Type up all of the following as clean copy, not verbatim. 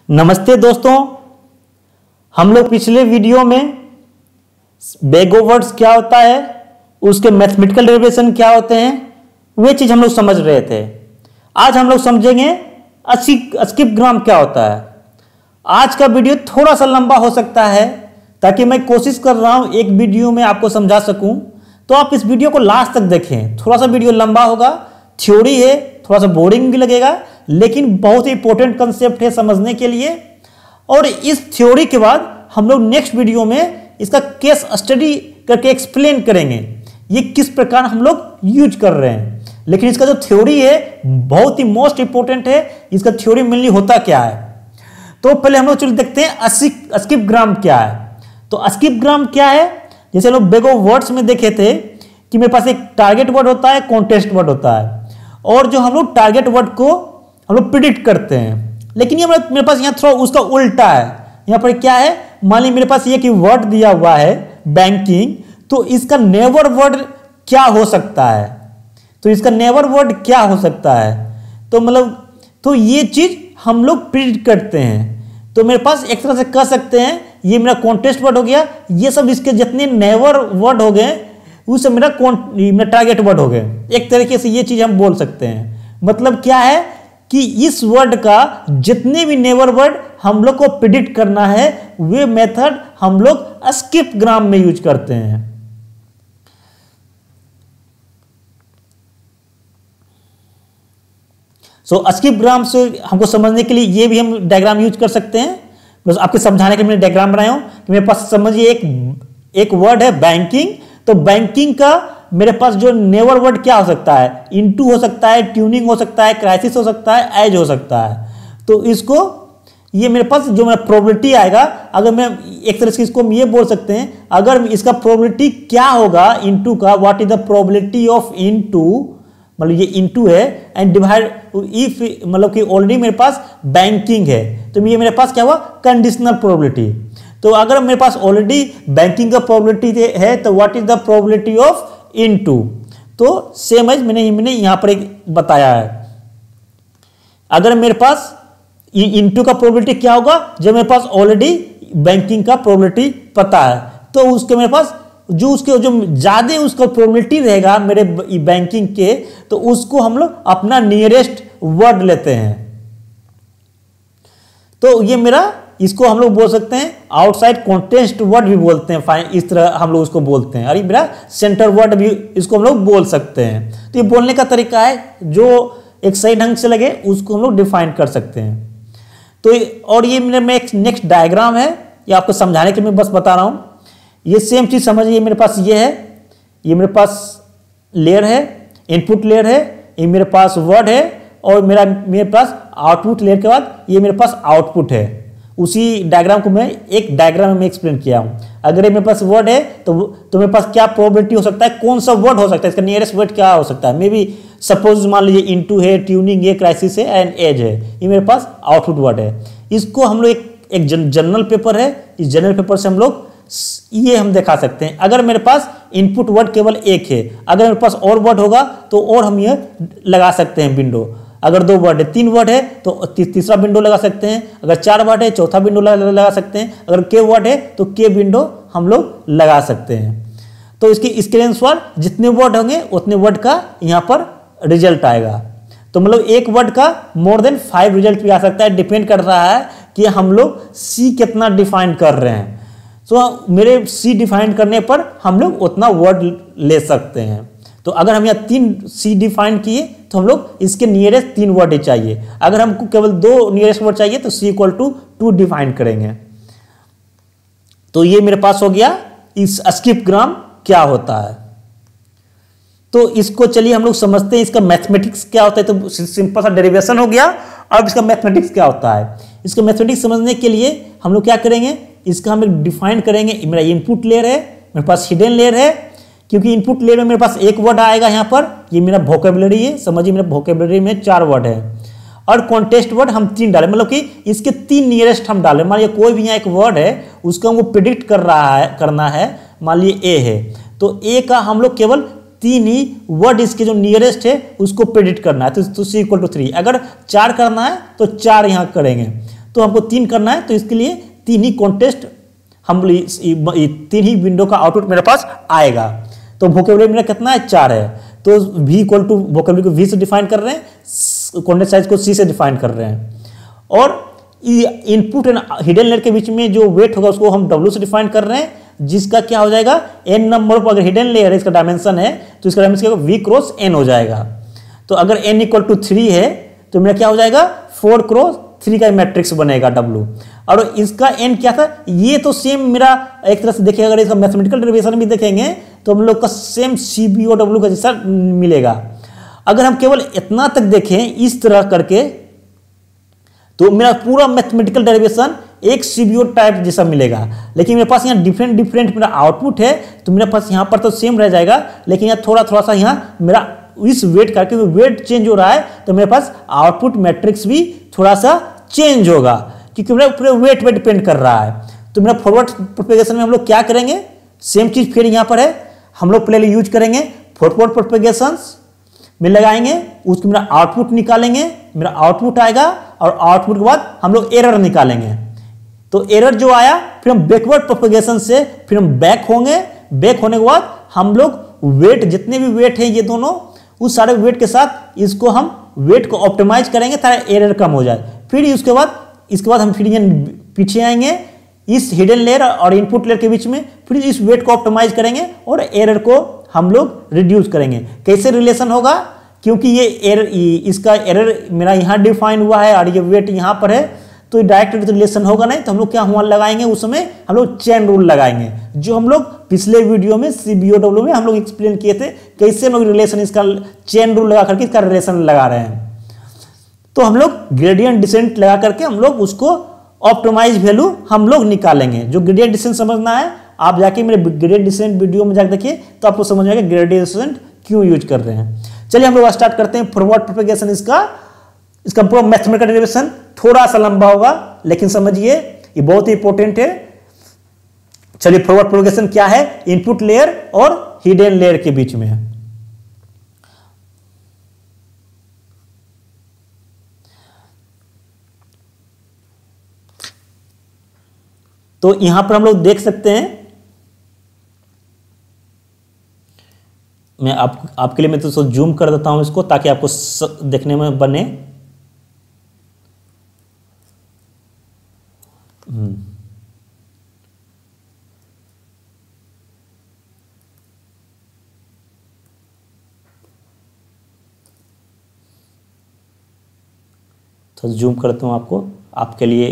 नमस्ते दोस्तों, हम लोग पिछले वीडियो में बेगो वर्ड्स क्या होता है, उसके मैथमेटिकल डेरिवेशन क्या होते हैं, वे चीज हम लोग समझ रहे थे। आज हम लोग समझेंगे स्किप ग्राम क्या होता है। आज का वीडियो थोड़ा सा लंबा हो सकता है, ताकि मैं कोशिश कर रहा हूं एक वीडियो में आपको समझा सकूं, तो आप इस वीडियो को लास्ट तक देखें। थोड़ा सा वीडियो लंबा होगा, थ्योरी है, थोड़ा सा बोरिंग भी लगेगा, लेकिन बहुत ही इंपॉर्टेंट कंसेप्ट है समझने के लिए। और इस थ्योरी के बाद हम लोग नेक्स्ट वीडियो में इसका केस स्टडी करके एक्सप्लेन करेंगे ये किस प्रकार हम लोग यूज कर रहे हैं। लेकिन इसका जो थ्योरी है बहुत ही मोस्ट इंपॉर्टेंट है। इसका थ्योरी मेनली होता क्या है, तो पहले हम लोग चलिए देखते हैं स्किप ग्राम क्या है। तो स्किप ग्राम क्या है, जैसे हम लोग बेगो वर्ड्स में देखे थे कि मेरे पास एक टारगेट वर्ड होता है, कॉन्टेस्ट वर्ड होता है, और जो हम लोग टारगेट वर्ड को हम लोग प्रिडिक्ट करते हैं। लेकिन ये मेरे पास यहाँ थोड़ा उसका उल्टा है। यहाँ पर क्या है, मान लीजिए मेरे पास ये कि वर्ड दिया हुआ है बैंकिंग, तो इसका नेवर वर्ड क्या हो सकता है, तो इसका नेवर वर्ड क्या हो सकता है, तो ये चीज हम लोग प्रिडिक्ट करते हैं। तो मेरे पास एक तरह से कह सकते हैं ये मेरा कॉन्टेस्ट वर्ड हो गया, ये सब इसके जितने नेवर वर्ड हो गए वो सब मेरा टारगेट वर्ड हो गए। एक तरीके से ये चीज हम बोल सकते हैं। मतलब क्या है कि इस वर्ड का जितने भी नेवर वर्ड हम लोग को प्रिडिक्ट करना है, वे मेथड हम लोग स्किप ग्राम में यूज करते हैं। स्किप ग्राम से हमको समझने के लिए ये भी हम डायग्राम यूज कर सकते हैं। बस आपके समझाने के लिए मैंने डायग्राम बनाया हूं कि मेरे पास समझिए एक वर्ड है बैंकिंग। तो बैंकिंग का मेरे पास जो नेवर वर्ड क्या हो सकता है, इनटू हो सकता है, ट्यूनिंग हो सकता है, क्राइसिस हो सकता है, एज हो सकता है। तो इसको ये मेरे पास जो मेरा प्रोबेबिलिटी आएगा, अगर मैं एक तरह से इसको हम ये बोल सकते हैं, अगर इसका प्रोबेबिलिटी क्या होगा इनटू का, what is the probability of into, मतलब ये इनटू है एंड डिवाइड इफ, मतलब कि ऑलरेडी मेरे पास बैंकिंग है, तो ये मेरे पास क्या हुआ कंडीशनल प्रोबेबिलिटी। तो अगर मेरे पास ऑलरेडी बैंकिंग का प्रोबेबिलिटी है, तो what is the probability of into. तो सेम एज मैंने यहां पर एक बताया है। अगर मेरे पास इनटू का प्रोबेबिलिटी क्या होगा, जब मेरे पास ऑलरेडी बैंकिंग का प्रोबेबिलिटी पता है, तो उसके मेरे पास जो ज्यादा उसका प्रोबेबिलिटी रहेगा मेरे बैंकिंग के, तो उसको हम लोग अपना नियरेस्ट वर्ड लेते हैं। तो ये मेरा, इसको हम लोग बोल सकते हैं आउटसाइड कॉन्टेस्ट वर्ड भी बोलते हैं, इस तरह हम लोग उसको बोलते हैं। और ये मेरा सेंटर वर्ड भी इसको हम लोग बोल सकते हैं। तो ये बोलने का तरीका है, जो एक सही ढंग से लगे उसको हम लोग डिफाइन कर सकते हैं। तो और ये मेरा एक नेक्स्ट डायग्राम है, ये आपको समझाने के लिए मैं बस बता रहा हूं। ये सेम चीज समझिए, मेरे पास ये है, ये मेरे पास लेयर है, इनपुट लेयर है, ये मेरे पास वर्ड है, और मेरे पास आउटपुट लेयर के बाद ये मेरे पास आउटपुट है। उसी डायग्राम को मैं एक डायग्राम में एक्सप्लेन किया हूं। अगर ये मेरे पास वर्ड है तो मेरे पास क्या प्रोबेबिलिटी हो सकता है, कौन सा वर्ड हो सकता है, इसका नियरेस्ट वर्ड क्या हो सकता है। मे बी सपोज मान लीजिए इनटू है, ट्यूनिंग है, क्राइसिस है एंड एज है, ये मेरे पास आउटपुट वर्ड है। इसको हम लोग एक जनरल पेपर है, इस जनरल पेपर से हम लोग ये हम दिखा सकते हैं। अगर मेरे पास इनपुट वर्ड केवल एक है, अगर मेरे पास और वर्ड होगा तो और हम ये लगा सकते हैं विंडो। अगर 2 वर्ड है, 3 वर्ड है तो तीसरा विंडो लगा सकते हैं। अगर 4 वर्ड है, चौथा विंडो लगा सकते हैं। अगर के वर्ड है तो के विंडो हम लोग लगा सकते हैं। तो इसकी स्क्रीनशॉट जितने वर्ड होंगे उतने वर्ड का यहाँ पर रिजल्ट आएगा। तो मतलब एक वर्ड का मोर देन 5 रिजल्ट भी आ सकता है, डिपेंड कर रहा है कि हम लोग सी कितना डिफाइन कर रहे हैं। तो मेरे सी डिफाइन करने पर हम लोग उतना वर्ड ले सकते हैं। तो अगर हम यहाँ 3 सी डिफाइन किए तो हम लोग इसके नियरेस्ट 3 वर्ड ही चाहिए। अगर हमको केवल 2 नियरेस्ट वर्ड चाहिए तो सी इक्वल टू 2 डिफाइन करेंगे। तो ये मेरे पास हो गया इस स्किप ग्राम क्या होता है। तो इसको चलिए हम लोग समझते हैं इसका मैथमेटिक्स क्या होता है। तो सिंपल सा डेरिवेशन हो गया। अब इसका मैथमेटिक्स क्या होता है, इसका मैथमेटिक्स समझने के लिए हम लोग क्या करेंगे, इसका हम लोग डिफाइन करेंगे। मेरा इनपुट लेयर है, मेरे पास हिडन लेयर है, क्योंकि इनपुट लेयर में मेरे पास एक वर्ड आएगा यहाँ पर, ये मेरा वोकेबुलरी है। समझिए मेरा वोकेबुलरी में 4 वर्ड है, और कॉन्टेस्ट वर्ड हम 3 डालें, मतलब कि इसके 3 नियरेस्ट हम डालें। मान लीजिए कोई भी यहाँ एक वर्ड है, उसका हमको प्रिडिक्ट करना है, मान लीजिए ए है, तो ए का हम लोग केवल 3 ही वर्ड इसके जो नियरेस्ट है उसको प्रिडिक्ट करना है। तो सी इक्वल टू 3। अगर 4 करना है तो 4 यहाँ करेंगे। तो हमको 3 करना है, तो इसके लिए 3 ही कॉन्टेस्ट हम 3 ही विंडो का आउटपुट मेरे पास आएगा। तो वोकेबुलरी मेरा कितना है, 4 है। तो v इक्वल टू वोकेबुलरी को v से डिफाइन कर रहे हैं, कॉन्टेस्ट साइज को c से डिफाइन कर रहे हैं, और इनपुट एंड हिडन लेयर के बीच में जो वेट होगा उसको हम w से डिफाइन कर रहे हैं, जिसका क्या हो जाएगा, n नंबर पर अगर हिडन लेयर है, इसका डायमेंशन है, तो इसका डायमेंशन v क्रॉस n हो जाएगा। तो अगर n इक्वल टू 3 है तो मेरा क्या हो जाएगा, 4 क्रॉस 3 का मैट्रिक्स बनेगा w। और इसका n क्या था, ये तो सेम मेरा एक तरह से देखिए, अगर इसका मैथमेटिकल डेरिवेशन भी देखेंगे तो हम लोग का सेम CBOW का जैसा मिलेगा। अगर हम केवल इतना तक देखें इस तरह करके, तो मेरा पूरा मैथमेटिकल डेरिवेशन एक CBO टाइप जैसा मिलेगा, लेकिन मेरे पास यहाँ डिफरेंट मेरा आउटपुट है, तो मेरे पास यहाँ पर तो सेम रह जाएगा, लेकिन यहाँ थोड़ा सा यहाँ मेरा इस वेट का, क्योंकि वेट चेंज हो रहा है, तो मेरे पास आउटपुट मैट्रिक्स भी थोड़ा सा चेंज होगा, क्योंकि मेरा पूरे वेट पे डिपेंड कर रहा है। तो मेरा फॉरवर्ड प्रोपेगेशन में हम लोग क्या करेंगे, सेम चीज फिर यहाँ पर है, हम लोग पहले यूज करेंगे फॉरवर्ड प्रोपेगेशन में लगाएंगे, उसको मेरा आउटपुट निकालेंगे, मेरा आउटपुट आएगा, और आउटपुट के बाद हम लोग एरर निकालेंगे। तो एरर जो आया, फिर हम बैकवर्ड प्रोपेगेशन से फिर हम बैक होंगे, बैक होने के बाद हम लोग वेट, जितने भी वेट है ये दोनों, उस सारे वेट के साथ इसको हम वेट को ऑप्टिमाइज करेंगे ताकि एरर कम हो जाए। फिर इसके बाद हम फिर ये पीछे आएंगे इस हिडन लेयर और इनपुट लेयर के बीच में, फिर इस वेट को ऑप्टिमाइज करेंगे और एरर को हम लोग रिड्यूस करेंगे। कैसे रिलेशन होगा, क्योंकि ये एरर, इसका एरर मेरा यहाँ डिफाइन हुआ है और ये वेट यहाँ पर है, तो डायरेक्ट रिलेशन होगा नहीं, तो हम लोग क्या हुआ लगाएंगे, उस समय हम लोग चेन रूल लगाएंगे, जो हम लोग पिछले वीडियो में CBOW में हम लोग एक्सप्लेन किए थे, कैसे हम लोग रिलेशन इसका चेन रूल लगा करके इसका रिलेशन लगा रहे हैं। तो हम लोग ग्रेडियंट डिसेंट लगा करके हम लोग उसको ऑप्टिमाइज वैल्यू हम लोग निकालेंगे। जो ग्रेडियंट डिसेंट समझना है, आप जाके मेरे ग्रेडियंट डिसेंट वीडियो में जाकर देखिए, तो आपको समझ में आएगा ग्रेडियंट डिसेंट क्यों यूज कर रहे हैं। चलिए हम लोग स्टार्ट करते हैं फॉरवर्ड प्रोपेगेशन। इसका पूरा मैथमेटिकल डेरिवेशन थोड़ा सा लंबा होगा, लेकिन समझिए ये बहुत ही इंपॉर्टेंट है। चलिए फॉरवर्ड प्रोपेगेशन क्या है, इनपुट लेयर और हिडन लेयर के बीच में है। तो यहां पर हम लोग देख सकते हैं, मैं आपके लिए मैं तो जूम कर देता हूं इसको, ताकि आपको देखने में बने। तो जूम करता हूं आपको, आपके लिए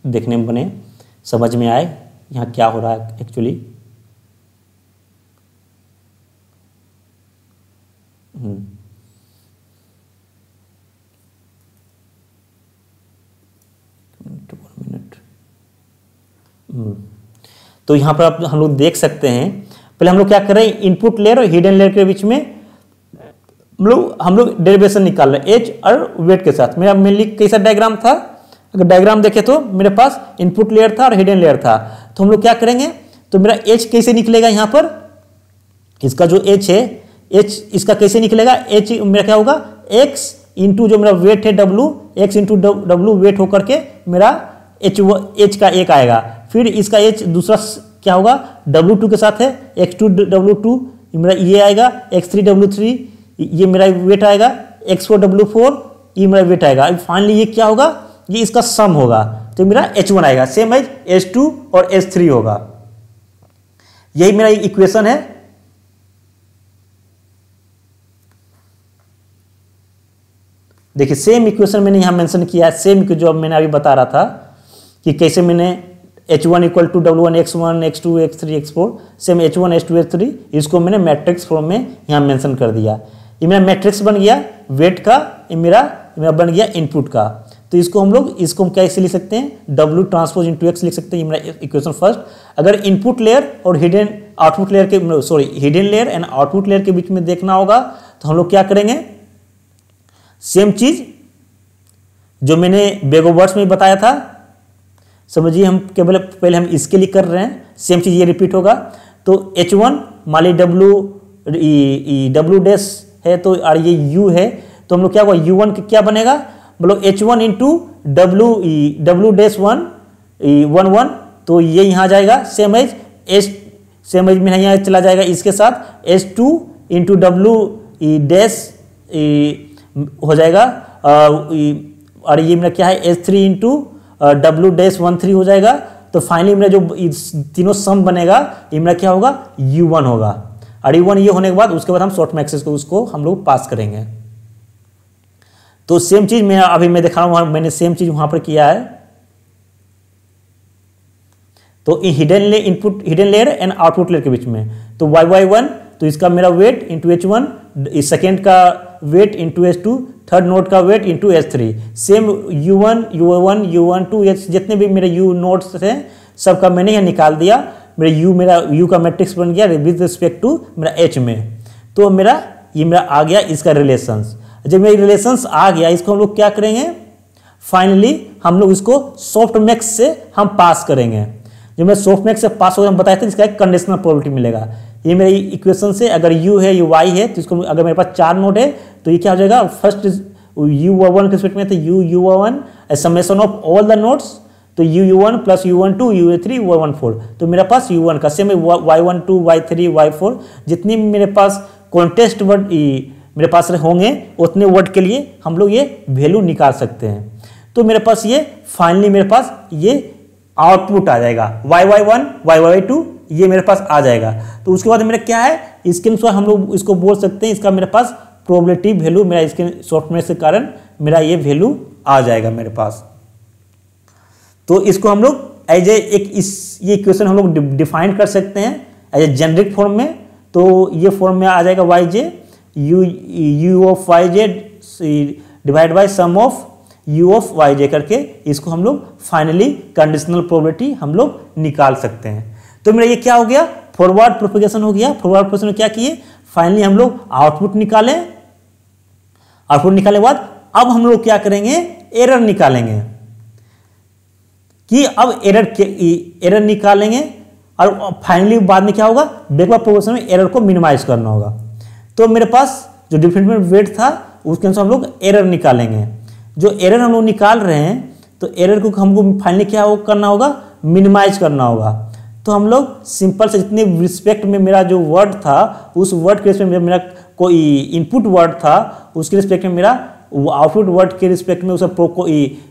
देखने में बने, समझ में आए यहाँ क्या हो रहा है एक्चुअली। तो यहाँ पर आप हम लोग देख सकते हैं, पहले हम लोग क्या कर रहे हैं, इनपुट लेयर और हिडन लेयर के बीच में हम लोग डेरिवेशन निकाल रहे हैं एज और वेट के साथ। मेरा मेनली कैसा डायग्राम था, अगर डायग्राम देखे तो मेरे पास इनपुट लेयर था और हिडन लेयर था। तो हम लोग क्या करेंगे, तो मेरा एच कैसे निकलेगा, यहाँ पर इसका जो एच है, एच इसका कैसे निकलेगा, एच मेरा क्या होगा, एक्स इंटू जो मेरा वेट है W, X into W weight होकर के मेरा एच का एक आएगा। फिर इसका एच दूसरा क्या होगा, W2 के साथ है, x2 W2 मेरा ये आएगा, x3 W3 ये मेरा वेट आएगा, x4 W4 ये मेरा वेट आएगा। फाइनली ये क्या होगा, ये इसका सम होगा, तो मेरा H1 आएगा, सेम एज H2 और H3 होगा। यही मेरा इक्वेशन है। देखिए सेम इक्वेशन मैंने यहां मेंशन किया है, सेम जो मैंने अभी बता रहा था कि कैसे मैंने H1 equal to W1 X1 X2 X3 X4, same H1 H2 H3 इसको मैंने मैट्रिक्स फॉर्म में यहाँ मेंशन कर दिया। ये मेरा मैट्रिक्स बन गया वेट का, ये मेरा बन गया इनपुट का। तो इसको हम लोग इसको कैसे लिख सकते हैं, W ट्रांसपोज इंटू एक्स लिख सकते हैं, ये मेरा इक्वेशन फर्स्ट। अगर इनपुट लेयर और हिडन आउटपुट लेयर के hidden layer and output layer के बीच में देखना होगा, तो हम लोग क्या करेंगे, सेम चीज जो मैंने बेगोवर्ड्स में बताया था, समझिए हम केवल पहले हम इसके लिए कर रहे हैं, सेम चीज ये रिपीट होगा। तो H1 मान ली W डैश है, तो और ये U है, तो हम लोग क्या होगा, U1 क्या बनेगा, मतलब H1 into W dash one 1 तो ये यहाँ जाएगा सेम एज में यहाँ चला जाएगा इसके साथ S2 इंटू डब्ल्यू डैश हो जाएगा और ये मेरा क्या है S3 इंटू डब्ल्यू डैश 13 हो जाएगा। तो फाइनली मेरा जो तीनों सम बनेगा ये मेरा क्या होगा U1 होगा और U1 ये होने के बाद उसके बाद हम शॉर्ट में एक्सेस को उसको हम लोग पास करेंगे। तो सेम चीज मैं अभी मैं दिखा रहा हूँ, मैंने सेम चीज वहां पर किया है। तो hidden layer and output layer के बीच में तो y1 तो इसका मेरा वेट इंटू H1, सेकेंड का weight into H2, third node का weight into H3, same U1 U12 जितने भी मेरे U नोड्स थे सबका मैंने यहाँ निकाल दिया। मेरा U का मैट्रिक्स बन गया विद रिस्पेक्ट टू मेरा H में। तो ये मेरा आ गया इसका रिलेशंस। जब मेरा रिलेशंस आ गया इसको हम लोग क्या करेंगे, फाइनली हम लोग इसको सॉफ्टमैक्स से हम पास करेंगे। जब मैं सॉफ्टमैक्स से पास हो बताए थे इसका एक कंडीशनल प्रोबेबिलिटी मिलेगा। ये मेरी इक्वेशन से अगर U है ये Y है तो इसको अगर मेरे पास 4 नोड है तो ये क्या हो जाएगा, फर्स्ट U1 के रिस्पेक्ट में तो U1 summation of all the nodes तो U1 plus U12 U3 Y14 तो मेरे पास U1 का सेम Y12 Y3 Y4 जितनी मेरे पास कॉन्टेस्ट वर्ड मेरे पास होंगे उतने वर्ड के लिए हम लोग ये वैल्यू निकाल सकते हैं। तो मेरे पास ये फाइनली मेरे पास ये आउटपुट आ जाएगा Y1 Y2 ये मेरे पास आ जाएगा। तो उसके बाद मेरा क्या है, इसके अनुसार हम लोग इसको बोल सकते हैं इसका मेरे पास प्रोबेबिलिटी वैल्यू मेरा इसके सॉफ्टवेयर के कारण मेरा ये वैल्यू आ जाएगा मेरे पास। तो इसको हम लोग एज ए ये इक्वेशन हम लोग डिफाइन कर सकते हैं एज ए जेनरिक फॉर्म में। तो ये फॉर्म में आ जाएगा yj u of yj divide by sum of u of yj करके इसको हम लोग फाइनली कंडीशनल प्रोबेबिलिटी हम लोग निकाल सकते हैं। तो मेरा ये क्या हो गया, फॉरवर्ड प्रोपेगेशन हो गया। फॉरवर्ड प्रोपेगेशन में क्या किए, फाइनली हम लोग आउटपुट निकालें। आउटपुट निकालने के बाद अब हम लोग क्या करेंगे, एरर निकालेंगे कि अब एरर निकालेंगे और फाइनली बाद में क्या होगा, बैकवर्ड प्रोपेगेशन में एरर को मिनिमाइज करना होगा। तो मेरे पास जो डिफरेंट वेट था उसके अनुसार हम लोग एरर निकालेंगे। जो एरर हम लोग निकाल रहे हैं तो एरर को हमको फाइनली क्या करना होगा, मिनिमाइज करना होगा। तो हम लोग सिंपल से जितने रिस्पेक्ट में मेरा जो वर्ड था उस वर्ड के रिस्पेक्ट में मेरा कोई इनपुट वर्ड था उसके रिस्पेक्ट में मेरा आउटपुट वर्ड के रिस्पेक्ट में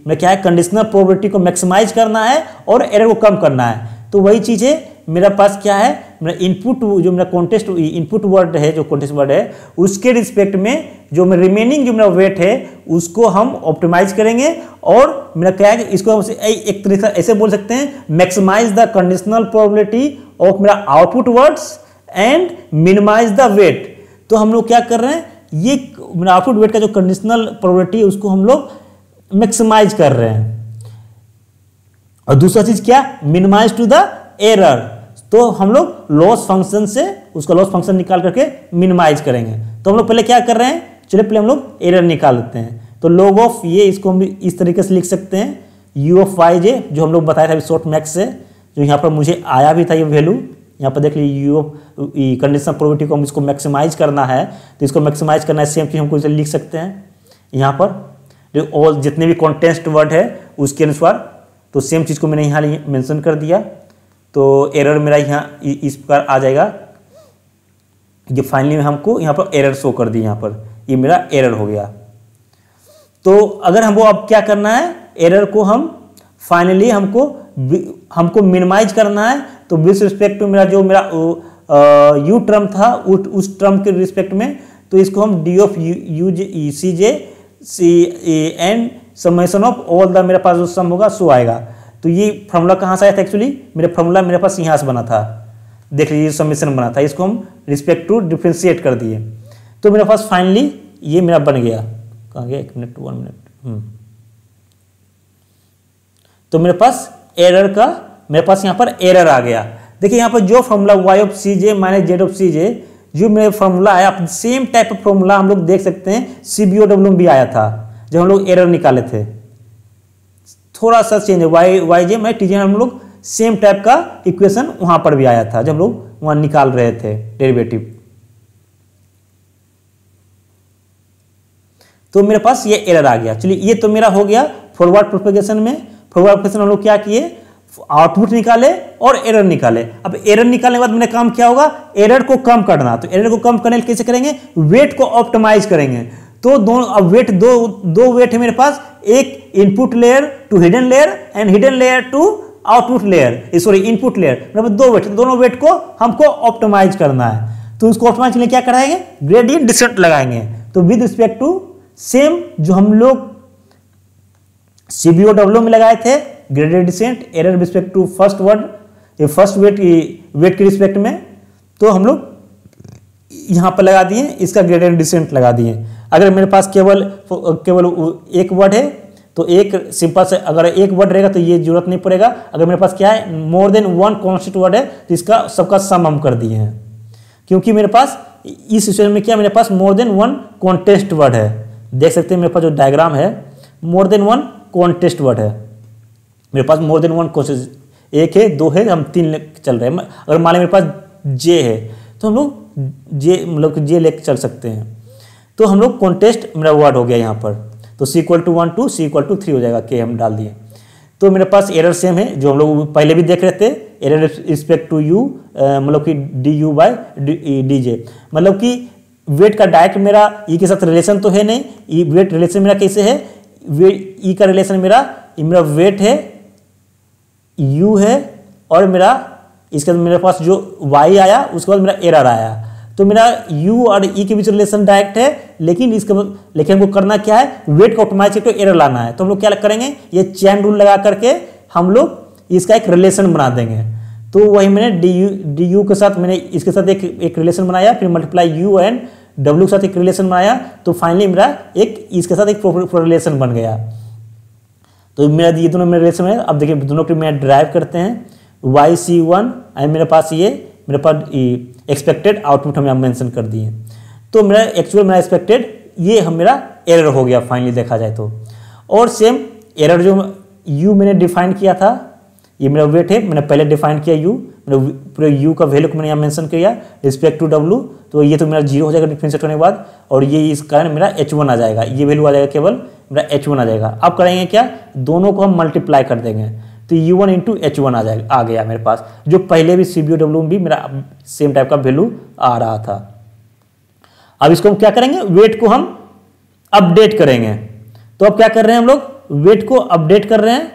मैं क्या है, कंडीशनल प्रोबेबिलिटी को मैक्सिमाइज करना है और एरर को कम करना है। तो वही चीज़ है मेरा पास क्या है, मेरा इनपुट जो मेरा कॉन्टेस्ट इनपुट वर्ड है जो कॉन्टेस्ट वर्ड है उसके रिस्पेक्ट में जो मेरा रिमेनिंग जो मेरा वेट है उसको हम ऑप्टिमाइज करेंगे। और मेरा क्या है, इसको हम एक तरीके से ऐसे बोल सकते हैं, maximize the conditional probability of मेरा output words and minimize the weight. तो हम लोग क्या कर रहे हैं, ये मेरा आउटपुट वेट का जो कंडीशनल प्रोबेबिलिटी है उसको हम लोग मैक्सिमाइज कर रहे हैं। और दूसरा चीज क्या, मिनिमाइज टू द एरर। तो हम लोग लॉस फंक्शन से उसका लॉस फंक्शन निकाल करके मिनिमाइज करेंगे। तो हम लोग पहले क्या कर रहे हैं, चलिए पहले हम लोग एरर निकाल लेते हैं। तो log ऑफ ये इसको हम इस तरीके से लिख सकते हैं, u ऑफ yj जो हम लोग बताया था शॉर्ट मैक्स से, जो यहाँ पर मुझे आया भी था ये वैल्यू। यहाँ पर देख लीजिए u ऑफ कंडीशनल प्रोबेबिलिटी को हम इसको मैक्सिमाइज करना है तो इसको मैक्सिमाइज करना है, सेम चीज हमको इसे लिख सकते हैं यहाँ पर जो और जितने भी कॉन्टेस्ट वर्ड है उसके अनुसार। तो सेम चीज़ को मैंने यहाँ मेंशन कर दिया। तो एरर मेरा यहाँ इस प्रकार आ जाएगा, जो फाइनली में हमको यहाँ पर एरर शो कर दी, यहाँ पर ये मेरा एरर हो गया। तो अगर हमको अब क्या करना है, एरर को हम फाइनली हमको मिनिमाइज करना है। तो विथ रिस्पेक्ट टू मेरा जो मेरा यू टर्म था उस टर्म के रिस्पेक्ट में, तो इसको हम D of U C J C and summation of all the मेरे पास जो सम होगा सो आएगा। तो ये फॉर्मूला कहाँ से आया था, एक्चुअली मेरा फॉर्मूला मेरे पास यहाँ से बना था, देख लीजिए समेशन बना था, इसको हम रिस्पेक्ट टू डिफ्रेंशिएट कर दिए। तो मेरे पास फाइनली ये मेरा बन गया, कहाँ गया, 1 मिनट 1 मिनट। तो मेरे पास एरर का मेरे पास यहाँ पर एरर आ गया। देखिए यहाँ पर जो formula y of C J minus Z of C J जो मेरा फॉर्मूला आया, आप सेम टाइप ऑफ फॉर्मूला हम लोग देख सकते हैं CBOW में भी आया था जब हम लोग एरर निकाले थे। थोड़ा सा चेंज है, वाई जे माइनस टी जे, हम लोग सेम टाइप का इक्वेशन वहां पर भी आया था जब हम लोग वहां निकाल रहे थे डेरिवेटिव। तो मेरे पास ये एरर आ गया। चलिए ये तो मेरा हो गया फॉरवर्ड प्रोपेगेशन में हम लोग क्या किए, आउटपुट निकाले और एरर निकाले। अब एरर निकालने के बाद मैंने काम क्या होगा, एरर को कम करना। तो एरर को कम करने के लिए कैसे करेंगे, वेट को ऑप्टिमाइज करेंगे। तो दोनों अब वेट दो वेट है मेरे पास, एक input layer to hidden layer and hidden layer to output layer, sorry input layer, मतलब दो वेट, दोनों वेट को हमको ऑप्टिमाइज करना है। तो उसको ऑप्टिमाइज करने क्या कराएंगे, ग्रेडियंट डिसेंट लगाएंगे। तो विद रिस्पेक्ट टू सेम जो हम लोग CBOW में लगाए थे gradient descent, error respect to first word, ये फर्स्ट वेट के रिस्पेक्ट में, तो हम लोग यहां पर लगा दिए, इसका ग्रेडियंट डिसेंट लगा दिए। अगर मेरे पास केवल एक वर्ड है तो एक सिंपल से, अगर एक वर्ड रहेगा तो ये जरूरत नहीं पड़ेगा। अगर मेरे पास क्या है, more than one constant word है तो इसका सबका सम हम कर दिए हैं, क्योंकि मेरे पास इस सिचुएशन में क्या, मेरे पास more than one context word है। देख सकते हैं मेरे पास जो डायग्राम है, more than one context word है, मेरे पास मोर देन वन कॉन्टेस्ट, एक है, दो है, हम तीन चल रहे हैं। अगर मान लें मेरे पास जे है तो हम लोग जे मतलब जे लेके चल सकते हैं। तो हम लोग कॉन्टेस्ट मेरा वर्ड हो गया यहाँ पर, तो C=1 टू C=3 हो जाएगा, के हम डाल दिए। तो मेरे पास एरर सेम है जो हम लोग पहले भी देख रहे थे, एरर रिस्पेक्ट टू यू, मतलब कि DU/DJ, मतलब कि वेट का डायरेक्ट मेरा ई के साथ रिलेशन तो है नहीं, ई वेट रिलेशन मेरा कैसे है, ई का रिलेशन मेरा वेट है, यू है, और मेरा इसके बाद मेरे पास जो y आया उसके बाद मेरा एरर आया। तो मेरा u और e के बीच रिलेशन डायरेक्ट है, लेकिन हमको करना क्या है, वेट को ऑप्टिमाइज करके एरर लाना है। तो हम लोग क्या करेंगे, ये चेन रूल लगा करके हम लोग इसका एक रिलेशन बना देंगे। तो वही मैंने du के साथ मैंने इसके साथ एक रिलेशन बनाया, फिर मल्टीप्लाई u एंड w के साथ एक रिलेशन बनाया, तो फाइनली मेरा एक इसके साथ एक रिलेशन बन गया। तो मेरा ये दोनों मेरे रिलेशन है। अब देखिए दोनों को मैं ड्राइव करते हैं, YC1 एंड मेरे पास एक्सपेक्टेड आउटपुट हम यहाँ मेंशन कर दिए। तो मेरा मेरा एक्सपेक्टेड ये मेरा एरर हो गया फाइनली देखा जाए तो। और सेम एरर जो u मैंने डिफाइन किया था, ये मेरा वेट है, मैंने पहले डिफाइन किया u, मैंने पूरे u का वैल्यू को मैंने यहाँ मेंशन किया रिस्पेक्ट टू w, तो ये तो मेरा 0 हो जाएगा डिफरेंशिएट होने के बाद, और ये इस कारण मेरा h1 आ जाएगा, ये वैल्यू आ जाएगा, केवल मेरा h1 आ जाएगा। अब करेंगे क्या, दोनों को हम मल्टीप्लाई कर देंगे, तो u1 इंटू h1 आ जाएगा, आ गया मेरे पास, जो पहले भी CBOW में भी मेरा सेम टाइप का वैल्यू आ रहा था। अब इसको हम क्या करेंगे, वेट को हम अपडेट करेंगे। तो अब क्या कर रहे हैं हम लोग, वेट को अपडेट कर रहे हैं,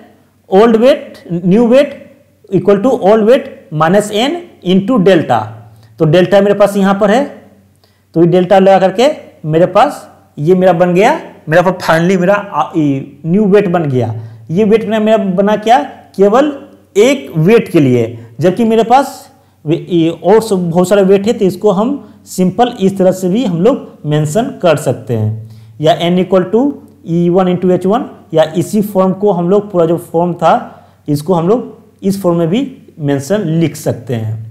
old weight new weight equal to old weight minus n into delta. तो डेल्टा मेरे पास यहाँ पर है, तो ये डेल्टा लगा करके मेरे पास ये मेरा बन गया, मेरा पर फाइनली मेरा न्यू वेट बन गया। ये वेट मेरा बना क्या, केवल एक वेट के लिए, जबकि मेरे पास और बहुत सारे वेट है, तो इसको हम सिंपल इस तरह से भी हम लोग मेंशन कर सकते हैं, या n = E1 इंटू H1, या इसी फॉर्म को हम लोग पूरा जो फॉर्म था इसको हम लोग इस फॉर्म में भी मेंशन लिख सकते हैं।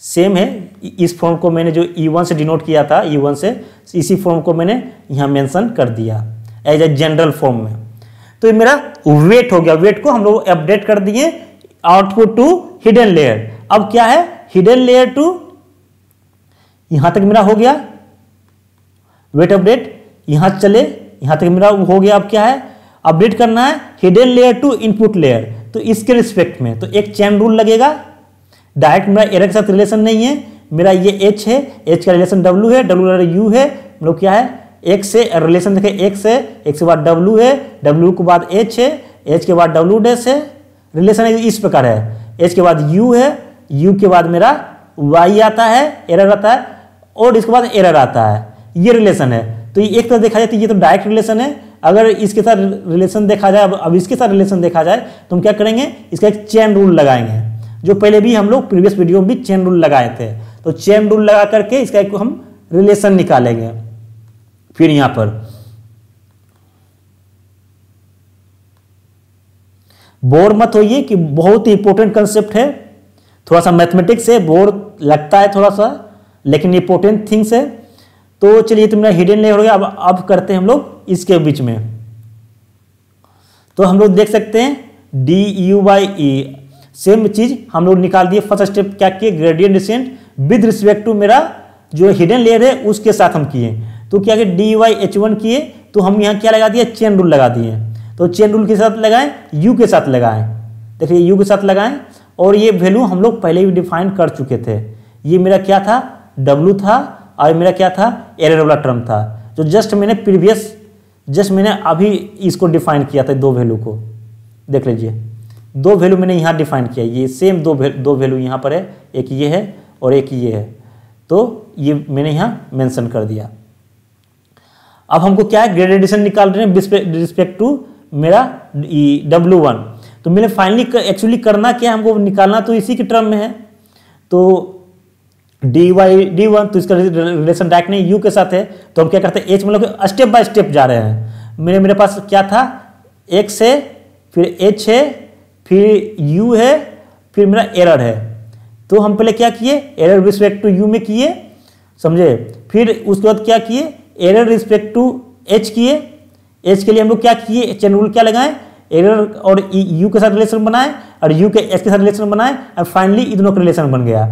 सेम है, इस फॉर्म को मैंने जो E1 से डिनोट किया था, E1 से, इसी फॉर्म को मैंने यहाँ मेंशन कर दिया एज ए जनरल फॉर्म में। तो ये मेरा वेट हो गया, वेट को हम लोग अपडेट कर दिए आउटपुट टू हिडन लेयर। अब क्या है, हिडन लेयर टू यहां तक मेरा हो गया वेट अपडेट, यहां चले यहां तक मेरा हो गया। अब क्या है, अपडेट करना है hidden layer to input layer, तो इसके रिस्पेक्ट में तो एक चेन रूल लगेगा। डायरेक्ट मेरा एरर के साथ रिलेशन नहीं है, मेरा ये h है, h का रिलेशन w है, w u है, मतलब क्या है, x से रिलेशन देखें, x है, x के बाद w है, w के बाद h है, h के बाद w डैश है, रिलेशन इस प्रकार है, h के बाद u है, u के बाद मेरा y आता है, एरर आता है, और इसके बाद एरर आता है, ये रिलेशन है। तो ये एक तरह देखा जाए तो ये तो डायरेक्ट रिलेशन है। अगर इसके साथ रिलेशन देखा जाए, अब इसके साथ रिलेशन देखा जाए तो हम क्या करेंगे, इसका एक चेन रूल लगाएंगे, जो पहले भी हम लोग प्रीवियस वीडियो में भी चेन रूल लगाए थे। तो चेन रूल लगा करके इसका एक हम रिलेशन निकालेंगे। फिर यहां पर बोर मत होइए कि बहुत ही इंपॉर्टेंट कंसेप्ट है, थोड़ा सा मैथमेटिक्स है, बोर लगता है थोड़ा सा, लेकिन इंपॉर्टेंट थिंग्स है। तो चलिए, तो मेरा हिडन लेयर हो गया। अब करते हैं हम लोग इसके बीच में। तो हम लोग देख सकते हैं DU/E सेम चीज हम लोग निकाल दिए। फर्स्ट स्टेप क्या किए, gradient descent with respect to मेरा जो हिडन लेयर है उसके साथ हम किए। तो क्या कि dy_h1 किए तो हम यहाँ क्या लगा दिया, चेन रूल लगा दिए। तो चेन रूल के साथ लगाएं, u के साथ लगाएं, देखिए u के साथ लगाएं, और ये वैल्यू हम लोग पहले भी डिफाइन कर चुके थे। ये मेरा क्या था, w था, और मेरा क्या था, एरर वाला टर्म था, जो जस्ट मैंने अभी इसको डिफाइन किया था, दो वैल्यू को देख लीजिए, दो वैल्यू मैंने यहाँ डिफाइन किया, ये सेम दो वैल्यू यहाँ पर है, एक ये है और एक ये है, तो ये मैंने यहाँ मेंशन कर दिया। अब हमको क्या है, ग्रेडेशन निकाल रहे हैं रिस्पेक्ट टू मेरा W1। तो मैंने फाइनली एक्चुअली करना क्या है, हमको निकालना तो इसी के टर्म में है, तो dy/d1, तो इसका रिलेशन डायरेक्ट नहीं u के साथ है, तो हम क्या करते हैं, h मतलब स्टेप बाय स्टेप जा रहे हैं। मेरे पास क्या था, x है, फिर h है, फिर u है, फिर मेरा एरर है। तो हम पहले क्या किए, एरर रिस्पेक्ट टू u में किए, समझे, फिर उसके बाद क्या किए, एरर रिस्पेक्ट टू h किए। h के लिए हम लोग क्या किए, चेन रूल क्या लगाए, एरर और u के साथ रिलेशन बनाए और u के h के साथ रिलेशन बनाए, और फाइनली इन दोनों का रिलेशन बन गया।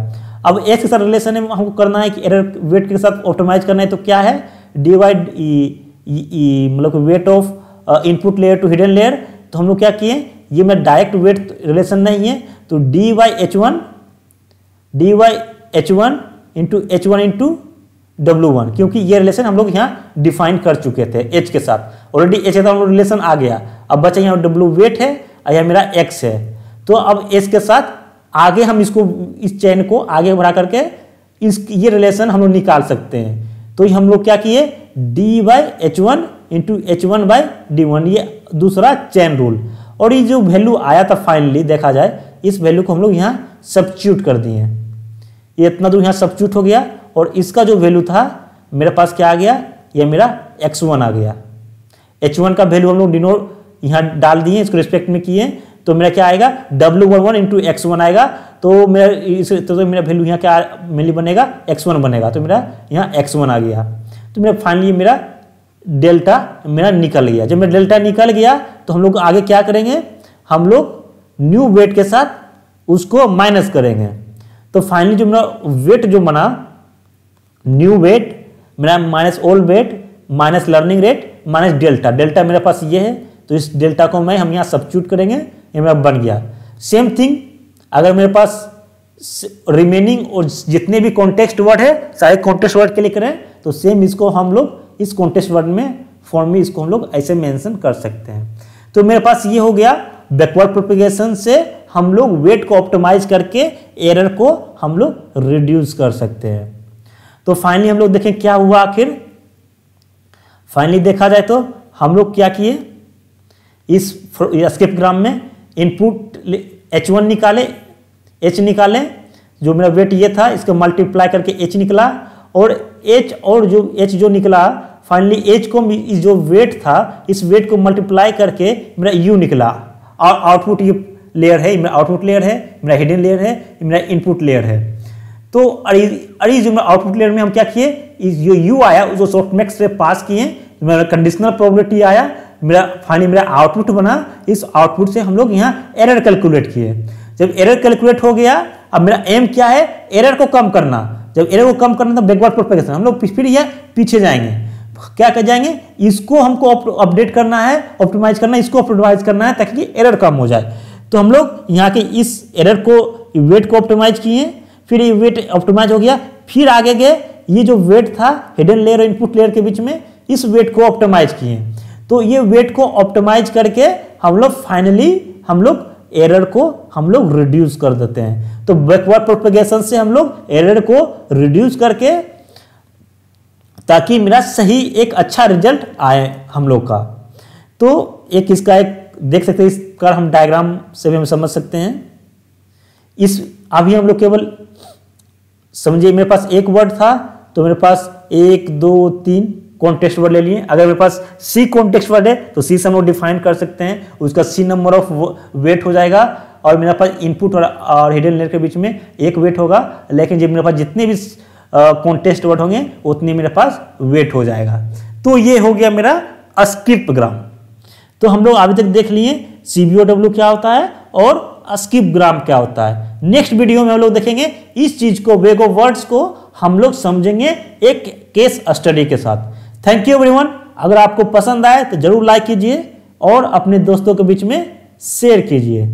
अब h के साथ रिलेशन में हमको करना है कि एरर वेट के साथ ऑप्टिमाइज करना है, तो क्या है, डिवाइड मतलब weight of input layer to hidden layer. तो हम लोग क्या किए, ये मेरा डायरेक्ट वेट रिलेशन नहीं है, तो dy/h1 into h1 into W1, क्योंकि ये रिलेशन हम लोग यहाँ डिफाइन कर चुके थे h के साथ, ऑलरेडी h के साथ रिलेशन आ गया। अब बचा यहाँ W वेट है और यहाँ मेरा x है, तो अब h के साथ आगे हम इसको, इस चेन को आगे बढ़ा करके ये रिलेशन हम लोग निकाल सकते हैं। तो हम लोग क्या किए, dy/h1 इंटू h1/d1, ये दूसरा चेन रूल, और ये जो वैल्यू आया था फाइनली देखा जाए, इस वैल्यू को हम लोग यहाँ सब्स्टिट्यूट कर दिए। ये इतना दूर यहाँ सब्स्टिट्यूट हो गया, और इसका जो वैल्यू था मेरे पास क्या आ गया, ये मेरा x1 आ गया। h1 का वैल्यू हम लोग डिनोट यहाँ डाल दिए, इसको रिस्पेक्ट में किए, तो मेरा क्या आएगा, W11 इंटू x1 आएगा। तो मेरा वैल्यू यहाँ क्या मेनली बनेगा, x1 बनेगा, तो मेरा यहाँ x1 आ गया। तो मेरा फाइनली मेरा डेल्टा मेरा निकल गया। जब मेरा डेल्टा निकल गया तो हम लोग आगे क्या करेंगे, हम लोग न्यू वेट के साथ उसको माइनस करेंगे। तो फाइनली जो मेरा वेट जो बना, न्यू वेट मेरा minus old weight minus learning rate minus delta, delta मेरे पास ये है, तो इस डेल्टा को मैं हम यहाँ सब्स्टिट्यूट करेंगे, ये मेरा बन गया। सेम थिंग अगर मेरे पास रिमेनिंग और जितने भी कॉन्टेक्स्ट वर्ड है सारे कॉन्टेक्स्ट वर्ड के लिए करें, तो सेम इसको हम लोग इस कॉन्टेक्स्ट वर्ड में फॉर्म में इसको हम लोग ऐसे मेंशन कर सकते हैं। तो मेरे पास ये हो गया, बैकवर्ड प्रोपेगेशन से हम लोग वेट को ऑप्टिमाइज करके एरर को हम लोग रिड्यूस कर सकते हैं। तो फाइनली हम लोग देखें क्या हुआ आखिर। फाइनली देखा जाए तो हम लोग क्या किए, इस स्किप ग्राम में इनपुट h1 निकाले, h निकाले, जो मेरा वेट ये था इसको मल्टीप्लाई करके h निकला, और h और जो h जो निकला फाइनली h को जो वेट था इस वेट को मल्टीप्लाई करके मेरा u निकला, और आउटपुट ये लेयर है, मेरा आउटपुट लेयर है, मेरा हिडन लेयर है, मेरा इनपुट लेयर है। तो अरे जो मेरा आउटपुट लेयर में हम क्या किए, जो u आया उसको सॉफ्टमैक्स से पास किए, मेरा कंडीशनल प्रोबेबिलिटी आया, मेरा फाइनली मेरा आउटपुट बना, इस आउटपुट से हम लोग यहाँ एरर कैलकुलेट किए। जब एरर कैलकुलेट हो गया, अब मेरा एम क्या है, एरर को कम करना। जब एरर को कम करना तो बैकवर्ड प्रोपेगेशन, हम लोग फिर यह पीछे जाएंगे, क्या कर जाएंगे, इसको हमको अपडेट करना है, ऑप्टिमाइज करना है, इसको ऑप्टिमाइज करना है ताकि एरर कम हो जाए। तो हम लोग यहाँ के इस एरर को, वेट को ऑप्टिमाइज किए, फिर ये वेट ऑप्टिमाइज हो गया, फिर आगे गए, ये जो वेट था हिडन लेयर और इनपुट लेयर के बीच में, इस वेट को ऑप्टिमाइज किए। तो ये वेट को ऑप्टिमाइज करके हम लोग फाइनली हम लोग एरर को हम लोग रिड्यूस कर देते हैं। तो बैकवर्ड प्रोपेगेशन से हम लोग एरर को रिड्यूस करके, ताकि मेरा सही एक अच्छा रिजल्ट आए हम लोग का। तो एक इसका एक देख सकते हैं, इसका हम डायग्राम से भी हम समझ सकते हैं। इस अभी हम लोग केवल समझिए, मेरे पास एक वर्ड था तो मेरे पास 1 2 3 कॉन्टेक्स्ट वर्ड ले लिए। अगर मेरे पास सी कॉन्टेक्स्ट वर्ड है तो सी से हम लोग डिफाइन कर सकते हैं, उसका सी नंबर ऑफ वेट हो जाएगा, और मेरे पास इनपुट और हिडन लेयर के बीच में एक वेट होगा। लेकिन जब मेरे पास जितने भी कॉन्टेक्स्ट वर्ड होंगे उतने मेरे पास वेट हो जाएगा। तो ये हो गया मेरा स्किप ग्राम। तो हम लोग अभी तक देख लिए CBOW क्या होता है और स्किप ग्राम क्या होता है। नेक्स्ट वीडियो में हम लोग देखेंगे इस चीज को, वेग ऑफ वर्ड्स को हम लोग समझेंगे एक केस स्टडी के साथ। Thank you everyone. अगर आपको पसंद आए तो जरूर लाइक कीजिए और अपने दोस्तों के बीच में शेयर कीजिए।